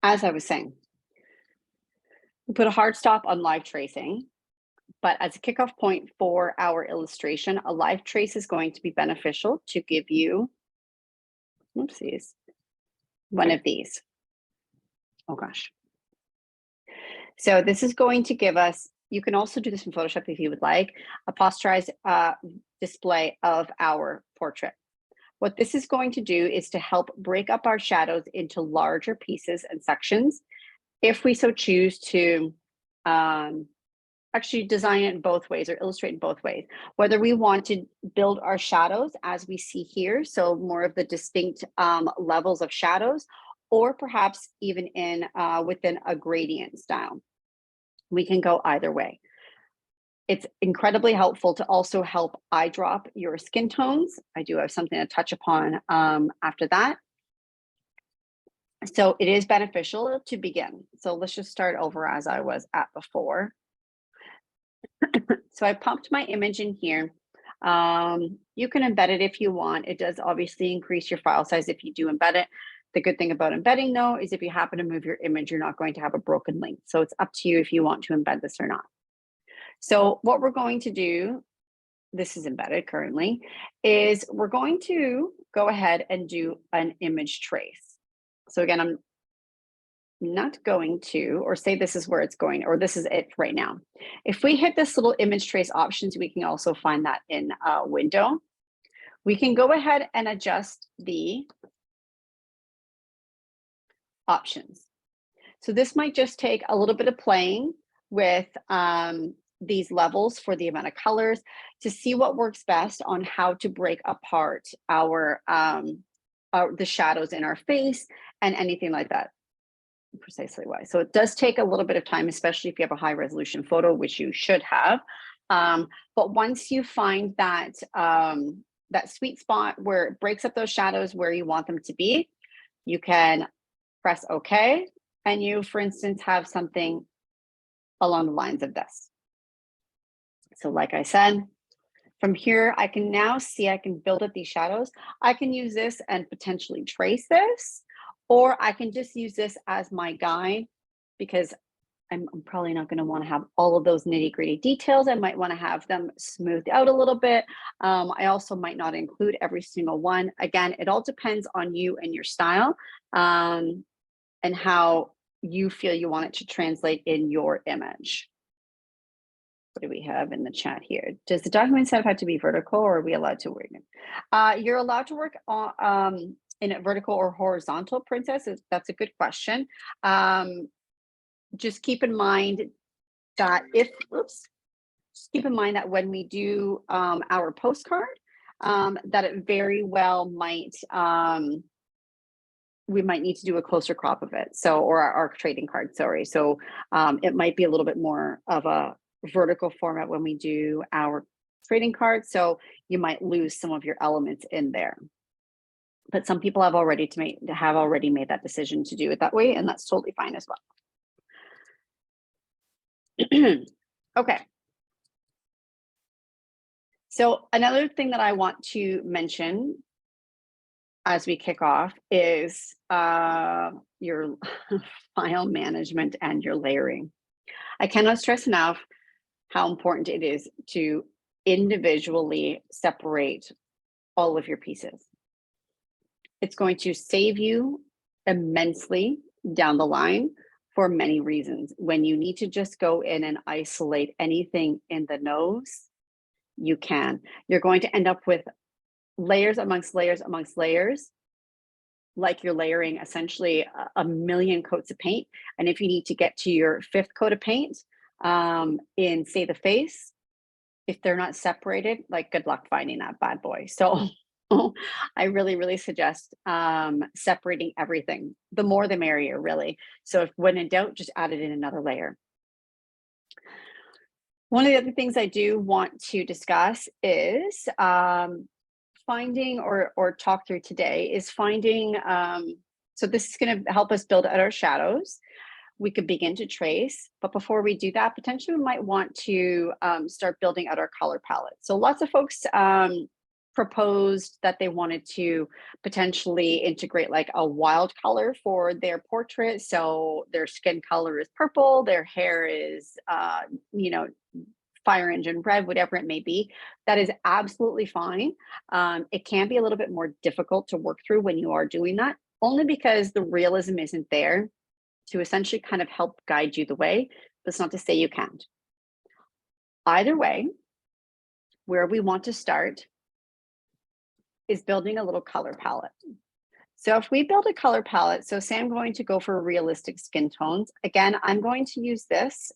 as I was saying, we put a hard stop on live tracing, but as a kickoff point for our illustration, a live trace is going to be beneficial to give you, oopsies, one of these. Oh gosh. So this is going to give us, you can also do this in Photoshop if you would like, a posterized display of our portrait. What this is going to do is to help break up our shadows into larger pieces and sections, if we so choose to actually design it in both ways or illustrate in both ways. Whether we want to build our shadows as we see here, so more of the distinct levels of shadows, or perhaps even in within a gradient style. We can go either way. It's incredibly helpful to also help eye drop your skin tones. I do have something to touch upon after that. So it is beneficial to begin. So let's just start over as I was at before. So I popped my image in here. You can embed it if you want. It does obviously increase your file size if you do embed it. The good thing about embedding though, is if you happen to move your image, you're not going to have a broken link. So it's up to you if you want to embed this or not. So what we're going to do, this is embedded currently, is we're going to go ahead and do an image trace. So again, I'm not going to, or say this is where it's going, or this is it right now. If we hit this little image trace options, we can also find that in a window. We can go ahead and adjust the options. So this might just take a little bit of playing with these levels for the amount of colors to see what works best on how to break apart our the shadows in our face and anything like that. Precisely why. So it does take a little bit of time, especially if you have a high resolution photo, which you should have. But once you find that that sweet spot where it breaks up those shadows where you want them to be, you can press OK, and you, for instance, have something along the lines of this. So like I said, from here, I can now see, I can build up these shadows. I can use this and potentially trace this, or I can just use this as my guide, because I'm probably not going to want to have all of those nitty gritty details. I might want to have them smoothed out a little bit. I also might not include every single one. Again, it all depends on you and your style and how you feel you want it to translate in your image. What do we have in the chat here? Does the document setup have to be vertical, or are we allowed to work? You're allowed to work on in a vertical or horizontal, Princess. That's a good question. Just keep in mind that just keep in mind that when we do our postcard, that it very well might, we might need to do a closer crop of it. So, or our trading card, sorry. So it might be a little bit more of a vertical format when we do our trading card. So you might lose some of your elements in there. But some people have already made that decision to do it that way, and that's totally fine as well. Okay. So another thing that I want to mention as we kick off is your file management and your layering. I cannot stress enough how important it is to individually separate all of your pieces. It's going to save you immensely down the line for many reasons. When you need to just go in and isolate anything in the nose, you can. You're going to end up with layers amongst layers amongst layers, like you're layering essentially a million coats of paint. And if you need to get to your 5th coat of paint in, say, the face, if they're not separated, like, good luck finding that bad boy. So I really, really suggest separating everything. The more the merrier, really. So if when in doubt, just add it in another layer. One of the other things I do want to discuss is finding or talk through today is finding, so this is going to help us build out our shadows. We could begin to trace, but before we do that, potentially we might want to start building out our color palette. So lots of folks proposed that they wanted to potentially integrate like a wild color for their portrait. So their skin color is purple, their hair is, you know, fire engine red, whatever it may be. That is absolutely fine. It can be a little bit more difficult to work through when you are doing that, only because the realism isn't there to essentially kind of help guide you the way. That's not to say you can't. Either way, where we want to start is building a little color palette. So if we build a color palette, so say I'm going to go for realistic skin tones. Again, I'm going to use this.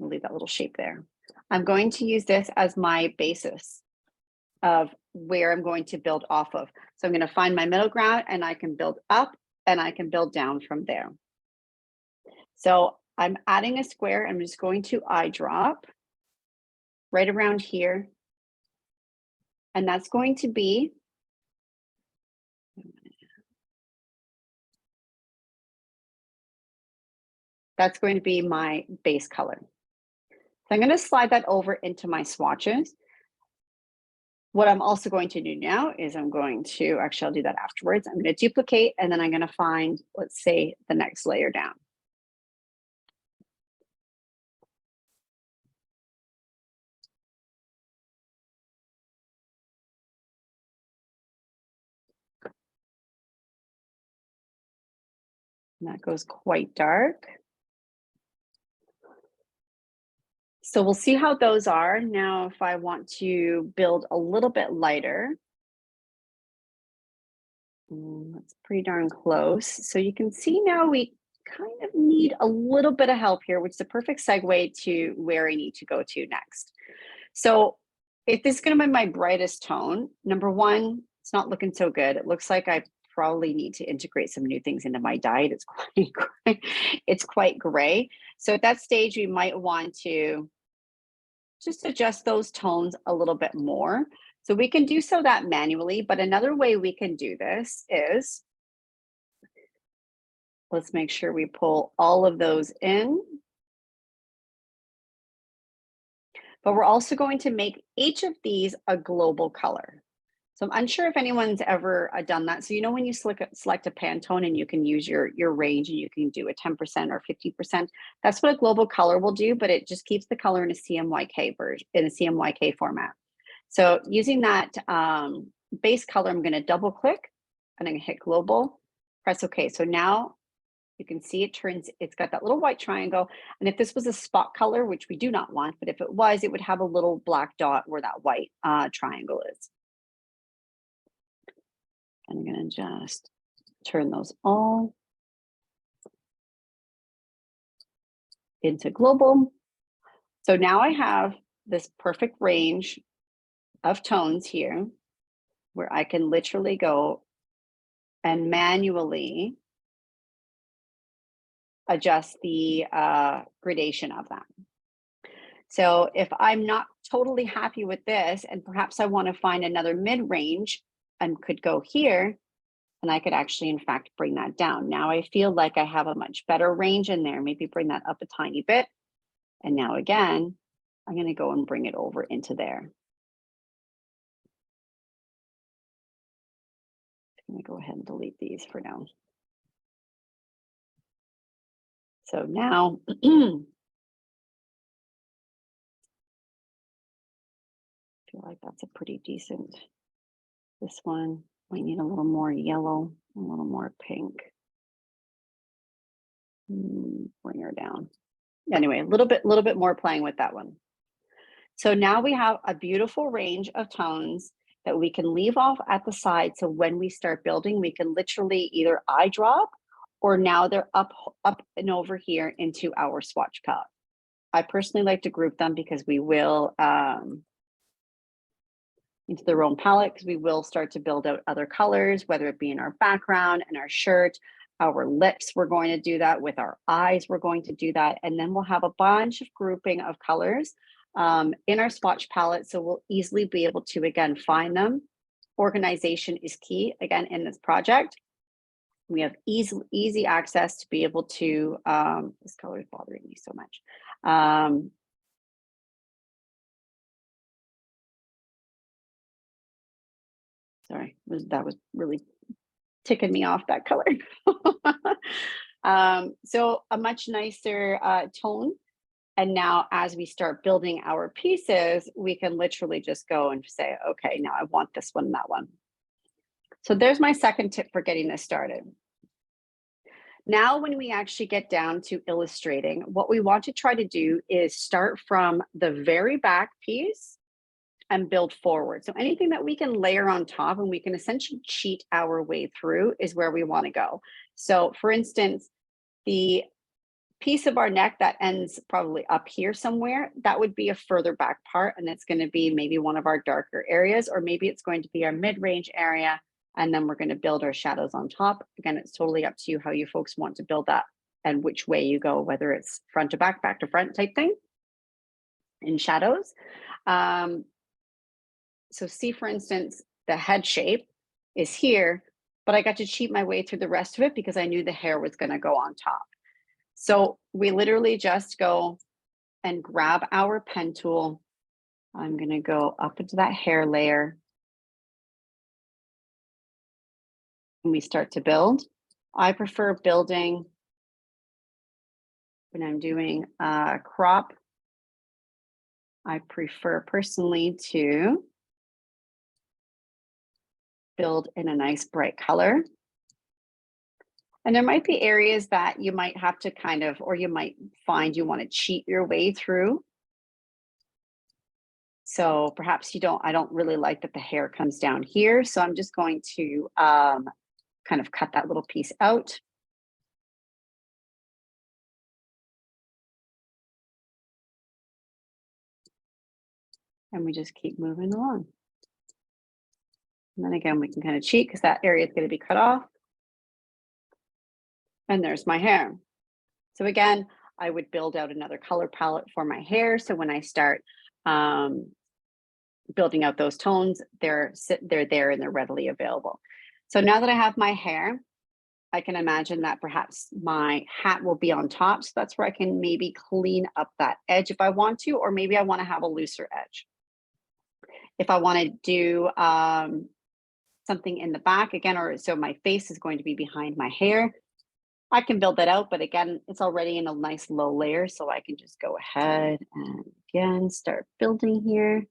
I'll leave that little shape there. I'm going to use this as my basis of where I'm going to build off of. So I'm going to find my middle ground and I can build up and I can build down from there. So I'm adding a square. I'm just going to eyedrop right around here. And that's going to be my base color. So I'm going to slide that over into my swatches. What I'm also going to do now is I'm going to, actually I'll do that afterwards. I'm going to duplicate and then I'm going to find, let's say, the next layer down. And that goes quite dark. So we'll see how those are. Now, if I want to build a little bit lighter, that's pretty darn close. So you can see now we kind of need a little bit of help here, which is a perfect segue to where I need to go to next. So if this is going to be my brightest tone, number one, it's not looking so good. It looks like I probably need to integrate some new things into my diet. It's quite gray. So at that stage, we might want to just adjust those tones a little bit more. So we can do so that manually, but another way we can do this is, let's make sure we pull all of those in. But we're also going to make each of these a global color. So I'm unsure if anyone's ever done that. So you know when you select a Pantone and you can use your range and you can do a 10% or 50%, that's what a global color will do, but it just keeps the color in a CMYK version, in a CMYK format. So using that base color, I'm going to double click and I'm going to hit global, press OK. So now you can see it's got that little white triangle. And if this was a spot color, which we do not want, but if it was, it would have a little black dot where that white triangle is. And I'm going to just turn those all into global. So now I have this perfect range of tones here where I can literally go and manually adjust the gradation of that. So if I'm not totally happy with this, and perhaps I want to find another mid-range and could go here, and I could actually, in fact, bring that down. Now I feel like I have a much better range in there, maybe bring that up a tiny bit. And now again, I'm going to go and bring it over into there. I'm going to go ahead and delete these for now. So now, I feel like that's a pretty decent, this one might need a little more yellow, a little more pink. Bring her down. Anyway, a little bit more playing with that one. So now we have a beautiful range of tones that we can leave off at the side. So when we start building, we can literally either eyedrop or now they're up and over here into our swatch palette. I personally like to group them because we will into their own palette, because we will start to build out other colors, whether it be in our background and our shirt, our lips, we're going to do that with our eyes, we're going to do that. And then we'll have a bunch of grouping of colors in our swatch palette. So we'll easily be able to, again, find them. Organization is key, again, in this project. We have easy access to be able to, this color is bothering me so much. Sorry, that was really ticking me off, that color. So a much nicer tone. And now as we start building our pieces, we can literally just go and say, okay, now I want this one and that one. So there's my second tip for getting this started. Now, when we actually get down to illustrating, what we want to try to do is start from the very back piece and build forward. So anything that we can layer on top and we can essentially cheat our way through is where we want to go. So for instance, the piece of our neck that ends probably up here somewhere, that would be a further back part, and it's going to be maybe one of our darker areas, or maybe it's going to be our mid-range area, and then we're going to build our shadows on top. Again, it's totally up to you how you folks want to build that and which way you go, whether it's front to back to front type thing in shadows. So see, for instance, the head shape is here, but I got to cheat my way through the rest of it because I knew the hair was going to go on top. So we literally just go and grab our pen tool. I'm going to go up into that hair layer. And we start to build. I prefer building when I'm doing a crop. I prefer personally to build in a nice bright color. And there might be areas that you might have to kind of, or you might find you want to cheat your way through. So perhaps I don't really like that the hair comes down here. So I'm just going to kind of cut that little piece out. And we just keep moving along. And then again, we can kind of cheat because that area is going to be cut off. And there's my hair. So again, I would build out another color palette for my hair. So when I start building out those tones, they're there and they're readily available. So now that I have my hair, I can imagine that perhaps my hat will be on top. So that's where I can maybe clean up that edge if I want to, or maybe I want to have a looser edge. If I want to do something in the back again, or so my face is going to be behind my hair, I can build that out, but again, it's already in a nice low layer, so I can just go ahead and again, start building here.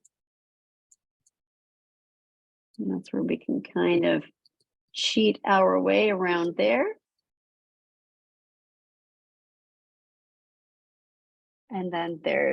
And that's where we can kind of cheat our way around there. And then there's